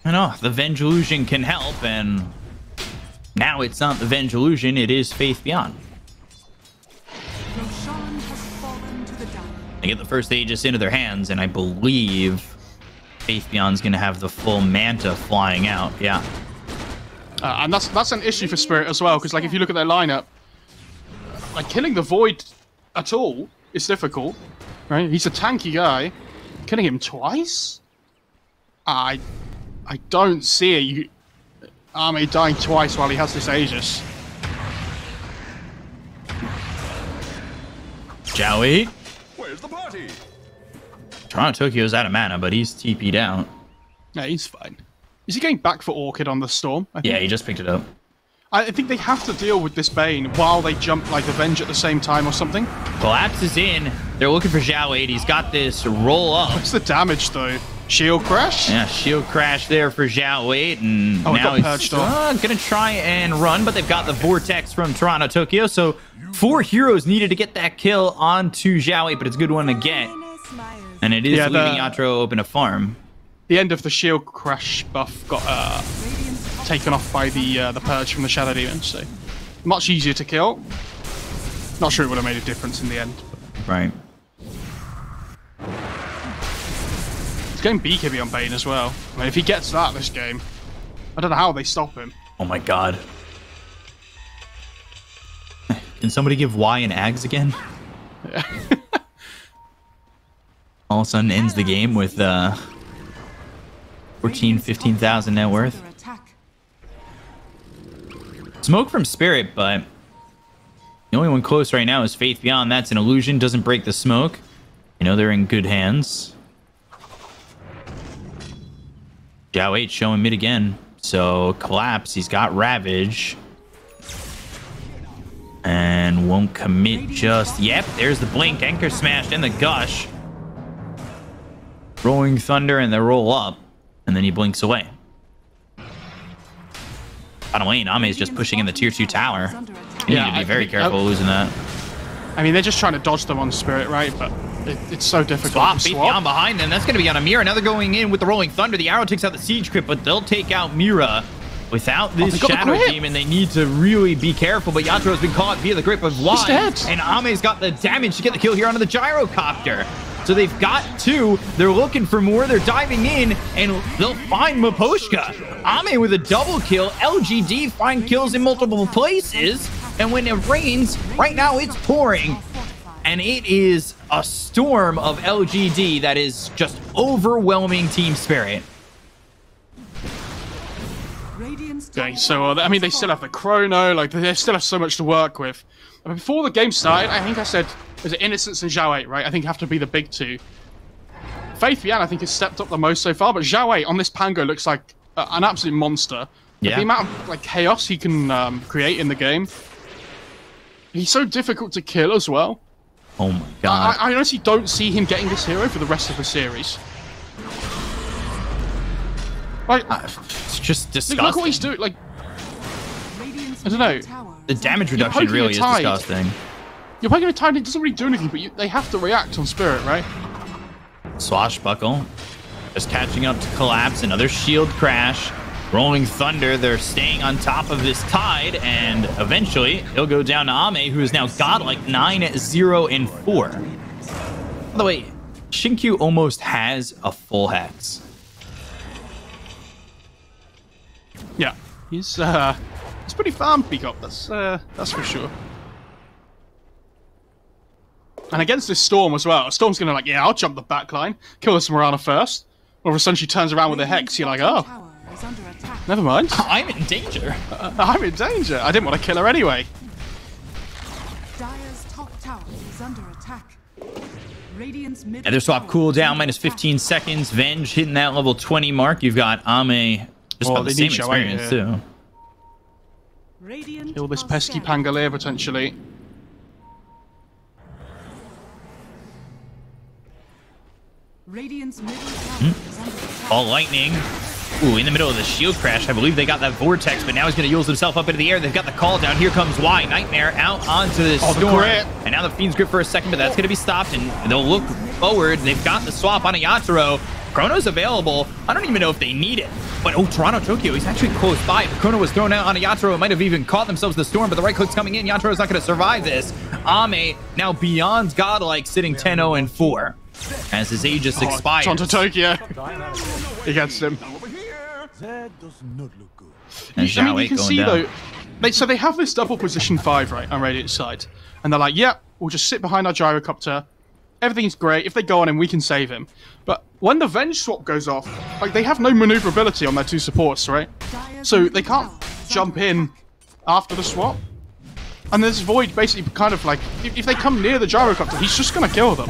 I know, the Venge Illusion can help, and now it's not the Venge Illusion, it is Faith Beyond. They get the first Aegis into their hands, and I believe Faith Beyond's going to have the full Manta flying out, yeah. And that's an issue for Spirit as well, because like if you look at their lineup, like killing the Void at all is difficult, right? He's a tanky guy. Killing him twice? I don't see Ame dying twice while he has this Aegis. Joey. Where's the party? Toronto Tokyo's out of mana, but he's TP'd out. Yeah, he's fine. Is he going back for Orchid on the Storm? Yeah, he just picked it up. I think they have to deal with this Bane while they jump like the Venge at the same time or something. Collapse is in. They're looking for Zhao 8. He's got this roll up. What's the damage though? Shield crash? Yeah, shield crash there for Zhao 8. And now he's going to try and run, but they've got the Vortex from Toronto Tokyo. So 4 heroes needed to get that kill onto Zhao 8, but it's a good one to get. And it is leaving Yatoro open to farm. The end of the shield crash buff got taken off by the purge from the Shadow Demon, so much easier to kill. Not sure it would have made a difference in the end. Right. He's going BKB on Bane as well. I mean, if he gets that this game, I don't know how they stop him. Oh my god. Can somebody give Y an Ags again? Yeah. All of a sudden ends the game with 15,000 net worth. Smoke from Spirit, but The only one close right now is Faith Beyond. That's an illusion. Doesn't break the smoke. You know, they're in good hands. Zhao 8 showing mid again. So, Collapse. He's got Ravage. And won't commit just... Yep, there's the blink. Anchor smashed in the gush. Rolling Thunder and they roll up. And then he blinks away. Bottom lane, Ame's just pushing in the tier 2 tower. You need to be very careful losing that. I mean, they're just trying to dodge them on Spirit, right? But it's so difficult. Swap, Faith Beyond behind them. That's going to be on a Mira. Now they're going in with the Rolling Thunder. The arrow takes out the Siege Crypt, but they'll take out Mira. Without this Shadow Demon, they need to really be careful. But Yatro's been caught via the grip of Y. And Ame's got the damage to get the kill here onto the Gyrocopter. So they've got 2. They're looking for more. They're diving in, and they'll find Miposhka. Ame with a double kill. LGD find kills in multiple places. And when it rains, right now it's pouring. And it is a storm of LGD that is just overwhelming Team Spirit. Okay, so, I mean, they still have the Chrono. Like, they still have so much to work with. But before the game started, I think I said, is it Innocence and Zhao 8, right? I think have to be the big 2. Faith Yan, I think, has stepped up the most so far, but Zhao 8 on this Pango looks like an absolute monster. Yeah. The amount of like chaos he can create in the game. He's so difficult to kill as well. Oh my god. I honestly don't see him getting this hero for the rest of the series. Like, it's just disgusting. Look what he's doing. Like, I don't know. The damage reduction really is disgusting. You're poking a tide, it doesn't really do anything, but they have to react on Spirit, right? Swashbuckle. Just catching up to Collapse. Another shield crash. Rolling Thunder. They're staying on top of this tide, and eventually he'll go down to Ame, who is now godlike 9-0-4. By the way, Shinkyu almost has a full hex. Yeah, he's pretty farm pick up. That's for sure. And against this Storm as well, Storm's gonna like, yeah, I'll jump the backline, kill this Mirana first. All of a sudden she turns around with a hex. You're like, oh, never mind. I'm in danger. I'm in danger. I didn't want to kill her anyway. Dire's top tower is under attack. Radiant's middle Another swap tower cooldown, minus 15 seconds. Venge hitting that level 20 mark. You've got Ame just about the same experience too. Kill this pesky Pangolier potentially. Radiant's middle tower is under attack. All lightning. Ooh, in the middle of the shield crash. I believe they got that vortex, but now he's going to use himself up into the air. They've got the call down. Here comes Y. Nightmare out onto the storm. And now the Fiend's grip for a second, but that's going to be stopped, and they'll look forward. They've got the swap on a Yatoro. Chrono's available. I don't even know if they need it. But, oh, Toronto Tokyo, he's actually close by. If Chrono was thrown out on a Yatoro, it might have even caught themselves the storm, but the right click's coming in. Yatoro's not going to survive this. Ame, now beyond godlike, sitting 10-0-4. As his Aegis expires. Toronto Tokyo. He gets him. And Zhao 8 you can going see, down. though, so they have this double position 5, right, on Radiant's side. And they're like, yeah, we'll just sit behind our Gyrocopter. Everything's great. If they go on him, we can save him. But when the Venge swap goes off, like, they have no maneuverability on their 2 supports, right? So they can't jump in after the swap. And this Void basically kind of like, if they come near the Gyrocopter, he's just going to kill them.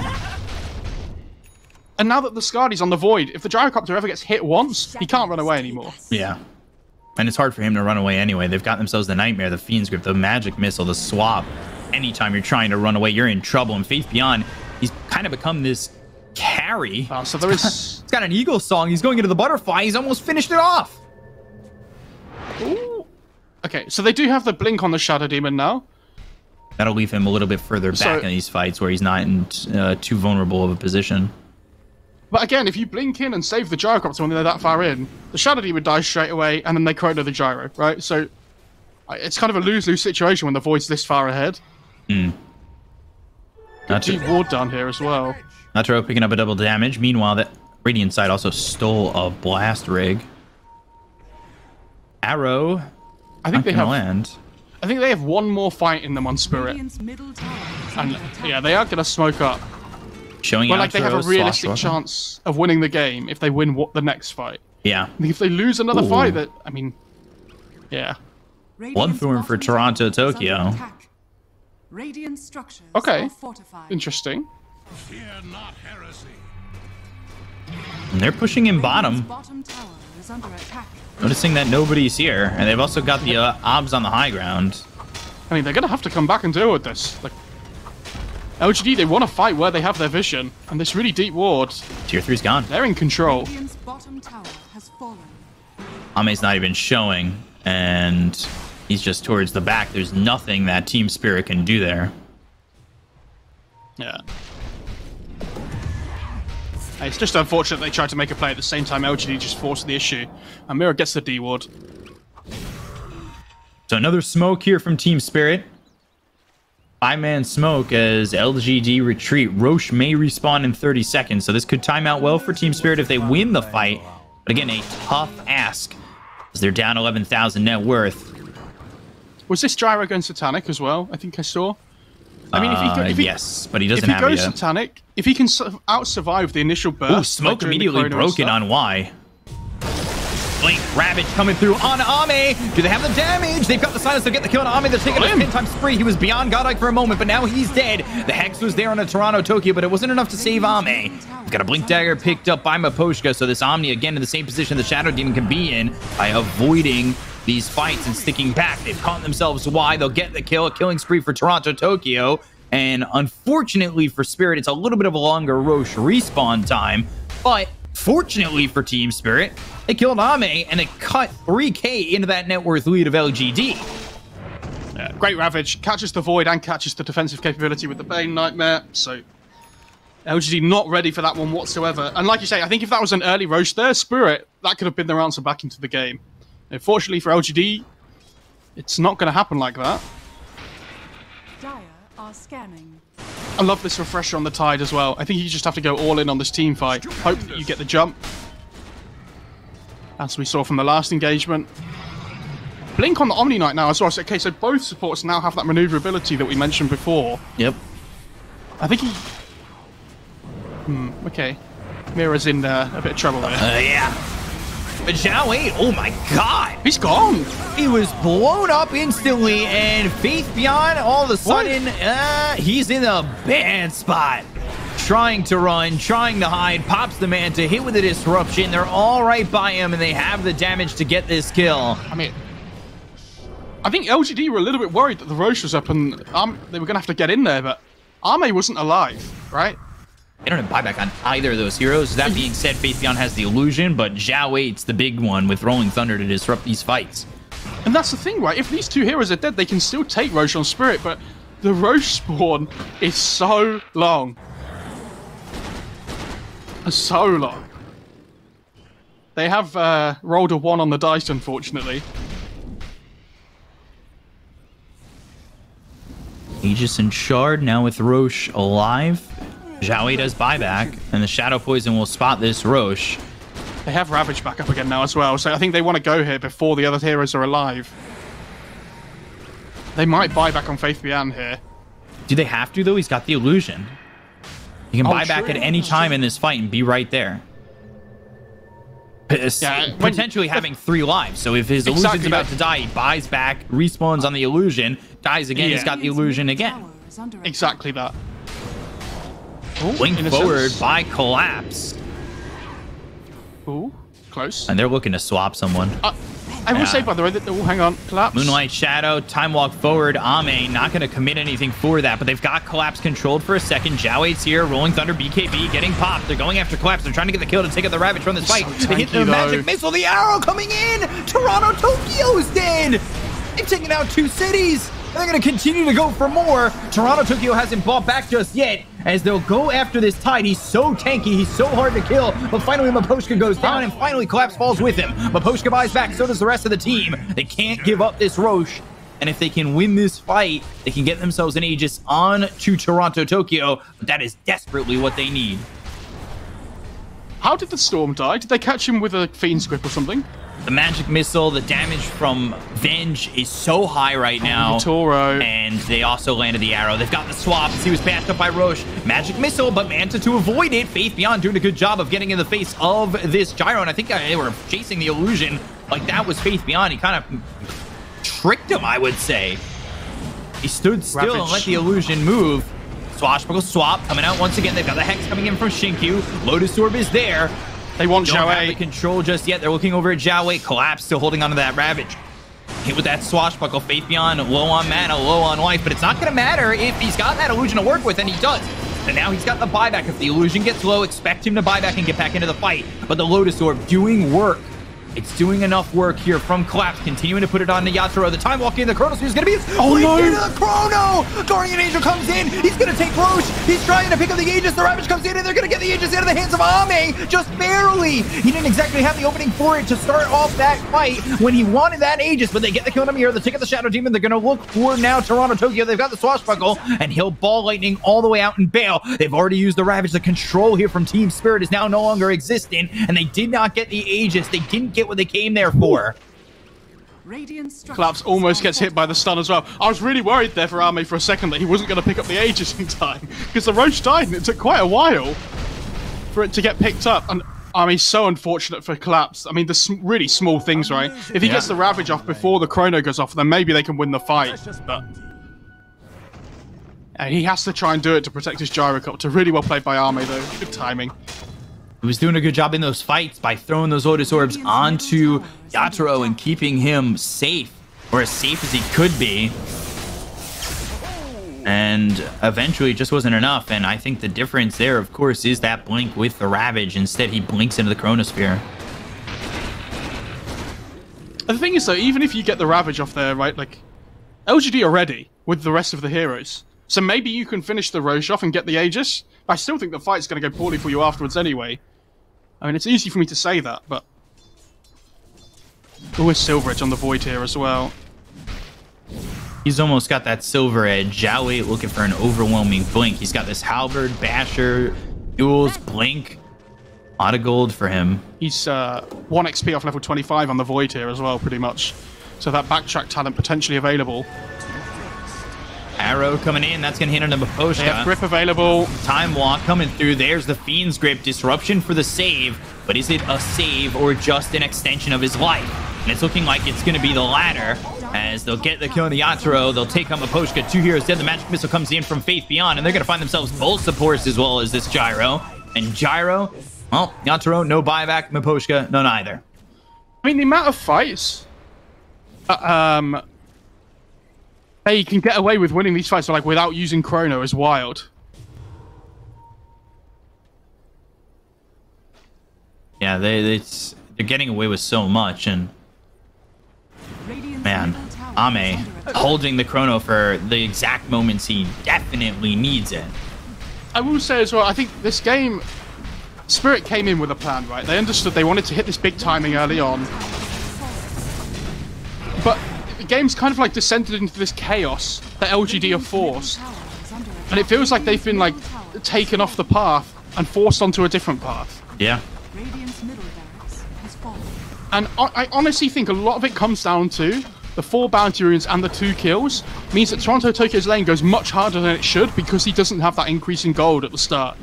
And now that the Skadi's on the Void, if the Gyrocopter ever gets hit once, he can't run away anymore. Yeah. And it's hard for him to run away anyway. They've got themselves the Nightmare, the Fiend's Grip, the Magic Missile, the Swap. Anytime you're trying to run away, you're in trouble. And Faith Beyond, he's kind of become this carry. So there is... He's got an Eagle Song. He's going into the Butterfly. He's almost finished it off. Ooh. Okay, so they do have the Blink on the Shadow Demon now. That'll leave him a little bit further back in these fights where he's not in too vulnerable of a position. But again, if you blink in and save the Gyrocopter when they're that far in, the Shadow Demon dies straight away, and then they Chrono the Gyro, right? So it's kind of a lose-lose situation when the Void's this far ahead. Deep ward down here as well. Naturo picking up a double damage. Meanwhile, that Radiant side also stole a Blast Rig. Arrow. I think they have land. I think they have one more fight in them on Spirit. And yeah, they are going to smoke up. Showing but like they have a realistic chance of winning the game if they win the next fight. Yeah. If they lose another fight, that I mean, yeah. Bloodthorn for Toronto Tokyo. Radiant structures Okay. are fortified. Interesting. Fear not heresy. And they're pushing in Radiant's bottom, bottom tower is under attack. noticing that nobody's here, and they've also got the obs on the high ground. I mean, they're going to have to come back and deal with this. Like, LGD, they want to fight where they have their vision, and this really deep ward, Tier 3's gone. they're in control. Radiant's bottom tower has fallen. Ame's not even showing, and he's just towards the back. There's nothing that Team Spirit can do there. Yeah. It's just unfortunate they tried to make a play at the same time LGD just forced the issue. And Mira gets the D ward. So another smoke here from Team Spirit. 5-man smoke as LGD retreat. Roche may respawn in 30 seconds, so this could time out well for Team Spirit if they win the fight. But again, a tough ask as they're down 11,000 net worth. Was this Gyro going Satanic as well? I think I saw. I mean, if he yes, but he doesn't if he have it goes yet. Satanic, if he can out-survive the initial burst... Ooh, smoke like during the immediately Chrono broken stuff. on Y. Blink, Ravage coming through on Ame. Do they have the damage? They've got the silence to get the kill on Ame. They're taking a 10-time spree. He was beyond godlike for a moment, but now he's dead. The Hex was there on a Toronto Tokyo, but it wasn't enough to save Ame. Got a Blink Dagger picked up by Maposhka, so this Omni again in the same position the Shadow Demon can be in by avoiding these fights and sticking back. They've caught themselves Y. They'll get the kill. A killing spree for Toronto Tokyo. And unfortunately for Spirit, it's a little bit of a longer Roche respawn time, but fortunately for Team Spirit, they killed Ame and it cut 3k into that net worth lead of LGD. Great Ravage. Catches the Void and catches the defensive capability with the Bane Nightmare. So LGD not ready for that one whatsoever. And like you say, I think if that was an early Roche there, Spirit, that could have been their answer back into the game. Unfortunately for LGD, it's not going to happen like that. Dire are scanning. I love this refresher on the Tide as well. I think you just have to go all in on this team fight. Hope that you get the jump. As we saw from the last engagement. Blink on the Omni Knight now as well. So, okay, so both supports now have that maneuverability that we mentioned before. Yep. I think he... okay. Mira's in a bit of trouble there. Yeah. But Zhao 8, oh my god. He's gone. He was blown up instantly, and Faith Beyond, all of a sudden, he's in a bad spot. Trying to run, trying to hide, pops the Manta, hit with a disruption. They're all right by him, and they have the damage to get this kill. I mean, I think LGD were a little bit worried that the Roche was up and they were going to have to get in there, but Ame wasn't alive, right? They don't have buyback on either of those heroes. That being said, Faith Beyond has the illusion, but Zhao 8's the big one with Rolling Thunder to disrupt these fights. And that's the thing, right? If these two heroes are dead, they can still take Roche on Spirit, but the Roche spawn is so long. So long. They have rolled a 1 on the dice, unfortunately. Aegis and Shard now with Roche alive. Zhao 8 does buyback, and the Shadow Poison will spot this Roche. They have Ravage back up again now as well, so I think they want to go here before the other heroes are alive. They might buy back on Faith Beyond here. Do they have to, though? He's got the illusion. He can buy back true. at any time in this fight and be right there. Potentially having 3 lives. So if his illusion's about to die, he buys back, respawns on the illusion, dies again, he's got the illusion again. Exactly that. Blink forward by Collapse. Ooh, close. And they're looking to swap someone. I will say, by the way, that... Oh, hang on. Collapse. Moonlight Shadow, Time Walk forward. Ame not going to commit anything for that, but they've got Collapse controlled for a second. Zhao 8's here. Rolling Thunder, BKB getting popped. They're going after Collapse. They're trying to get the kill to take out the Ravage from this fight. They hit the magic missile. The arrow coming in. Toronto Tokyo's dead. They've taken out 2 cities. They're going to continue to go for more. Toronto Tokyo hasn't bought back just yet, as they'll go after this Tide. He's so tanky, he's so hard to kill, but finally Maposhka goes down, and finally Collapse falls with him. Maposhka buys back, so does the rest of the team. They can't give up this Roche, and if they can win this fight, they can get themselves an Aegis on to Toronto Tokyo, but that is desperately what they need. How did the Storm die? Did they catch him with a Fiend's Grip or something? The magic missile, the damage from Venge is so high right now. Toro. And they also landed the arrow. They've got the swaps. He was patched up by Roche. Magic missile, but Manta to avoid it. Faith Beyond doing a good job of getting in the face of this Gyro. And I think they were chasing the illusion like that was Faith Beyond. He kind of tricked him, I would say. He stood still and let the illusion move. Swashbuckle swap coming out once again. They've got the Hex coming in from Shinku. Lotus Orb is there. They want Don't have Zhao the control just yet. They're looking over at Zhao Wei. Collapse, still holding onto that Ravage. Hit with that Swashbuckle. Faith Beyond, low on mana, low on life. But it's not going to matter if he's got that illusion to work with, and he does. And now he's got the buyback. If the illusion gets low, expect him to buy back and get back into the fight. But the Lotus Orb doing work. It's doing enough work here from Collapse, continuing to put it on to Yatoro. The time walking in the Chronos is going to be into the Chrono. Guardian Angel comes in. He's going to take Roche. He's trying to pick up the Aegis. The Ravage comes in, and they're going to get the Aegis out of the hands of Ame. Just barely. He didn't exactly have the opening for it to start off that fight when he wanted that Aegis, but they get the kill on him here. They take out the Shadow Demon. They're going to look for now Toronto Tokyo. They've got the Swashbuckle, and he'll ball lightning all the way out and bail. They've already used the Ravage. The control here from Team Spirit is now no longer existing, and they did not get the Aegis. They didn't get what they came there for. Collapse almost gets hit by the stun as well. I was really worried there for Ame for a second that he wasn't going to pick up the Aegis in time, because the Roche died and it took quite a while for it to get picked up. And Ame's so unfortunate for Collapse. I mean, the really small things, right? If he gets the Ravage off before the Chrono goes off, then maybe they can win the fight. But he has to try and do it to protect his Gyrocopter. Really well played by Ame, though. Good timing. He was doing a good job in those fights by throwing those Lotus Orbs onto Yatoro and keeping him safe, or as safe as he could be. And eventually it just wasn't enough, and I think the difference there, of course, is that blink with the Ravage. Instead, he blinks into the Chronosphere. The thing is, though, even if you get the Ravage off there, right, like, LGD are ready with the rest of the heroes. So maybe you can finish the Roche off and get the Aegis. I still think the fight's going to go poorly for you afterwards anyway. I mean, it's easy for me to say that, but... Always Silver Edge on the Void here as well. He's almost got that Silver Edge. Zhao Wei looking for an overwhelming blink. He's got this Halberd, Basher, Duels, Blink. A lot of gold for him. He's 1 XP off level 25 on the Void here as well, pretty much. So that backtrack talent potentially available. Arrow coming in, that's going to hit into Miposhka. They have Grip available. Time Walk coming through. There's the Fiend's Grip. Disruption for the save. But is it a save or just an extension of his life? And it's looking like it's going to be the latter, as they'll get the kill on the Yatoro. They'll take on Miposhka. 2 heroes dead. The Magic Missile comes in from Faith Beyond, and they're going to find themselves both supports as well as this Gyro. And Gyro, well, Yatoro, no buyback. Miposhka, no neither. I mean, the amount of fights... they can get away with winning these fights like without using Chrono is wild. Yeah, they're getting away with so much, and man, Ame holding the Chrono for the exact moments he definitely needs it. I will say as well, I think this game, Spirit came in with a plan, right? They understood they wanted to hit this big timing early on, but the game's kind of like descended into this chaos that LGD are forced, and it feels like they've been like taken off the path and forced onto a different path. Yeah. And I honestly think a lot of it comes down to the 4 bounty runes and the 2 kills means that Toronto Tokyo's lane goes much harder than it should because he doesn't have that increase in gold at the start.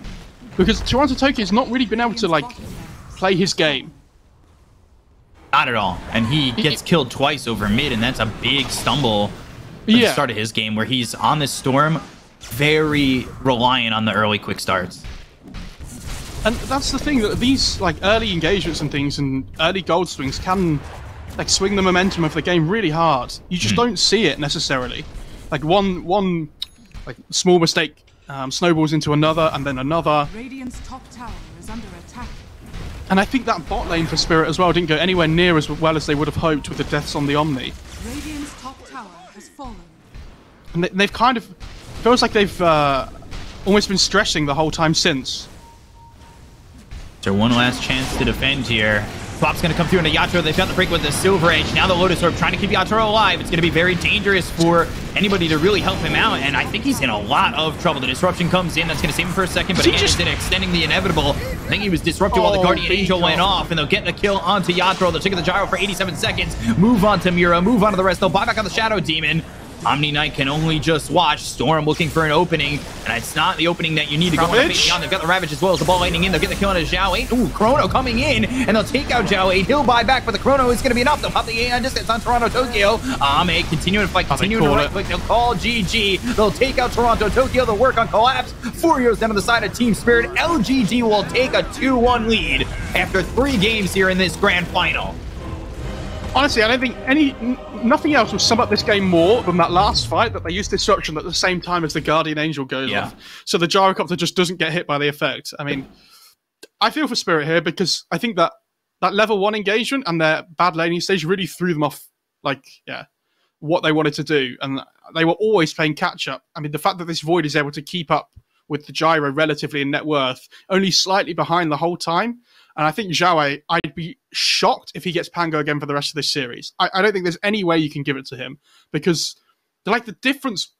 Because Toronto Tokyo's not really been able to like play his game. Not at all. And he gets killed twice over mid, and that's a big stumble at the start of his game where he's on this storm, very reliant on the early quick starts. And that's the thing, that these like early engagements and things and early gold swings can like swing the momentum of the game really hard. You just don't see it necessarily. Like one like small mistake snowballs into another and then another. Radiant's top tower is under attack. And I think that bot lane for Spirit as well didn't go anywhere near as well as they would have hoped with the deaths on the Omni. Radiant's top tower has fallen. And they've kind of feels like they've almost been stressing the whole time since. So one last chance to defend here. Swap's going to come through into Yatoro. They've got the break with the Silver Edge. Now the Lotus Orb trying to keep Yatoro alive. It's going to be very dangerous for anybody to really help him out, and I think he's in a lot of trouble. The disruption comes in. That's going to save him for a second, but again, it's extending the inevitable. I think he was disrupted while the Guardian Angel went off, and they'll get the kill onto Yatoro. They'll take the Gyro for 87 seconds. Move on to Mura. Move on to the rest. They'll buy back on the Shadow Demon. Omni Knight can only just watch. Storm looking for an opening, and it's not the opening that you need to go on. They've got the Ravage as well as the ball landing in. They'll get the kill on a Zhao 8. Ooh, Chrono coming in, and they'll take out Zhao 8. He'll buy back, but the Chrono is going to be enough. They'll pop the AI distance on Toronto Tokyo. Ame continuing to fight, continuing to right click. They'll call GG. They'll take out Toronto Tokyo. They'll work on collapse. Furio's down on the side of Team Spirit. LGD will take a 2-1 lead after 3 games here in this grand final. Honestly, I don't think nothing else will sum up this game more than that last fight, that they used Destruction at the same time as the Guardian Angel goes off. So the Gyrocopter just doesn't get hit by the effect. I mean, I feel for Spirit here because I think that level 1 engagement and their bad laning stage really threw them off, what they wanted to do. And they were always playing catch-up. I mean, the fact that this Void is able to keep up with the Gyro relatively in net worth, only slightly behind the whole time. And I think Zhao, I'd be shocked if he gets Pango again for the rest of this series. I don't think there's any way you can give it to him because the difference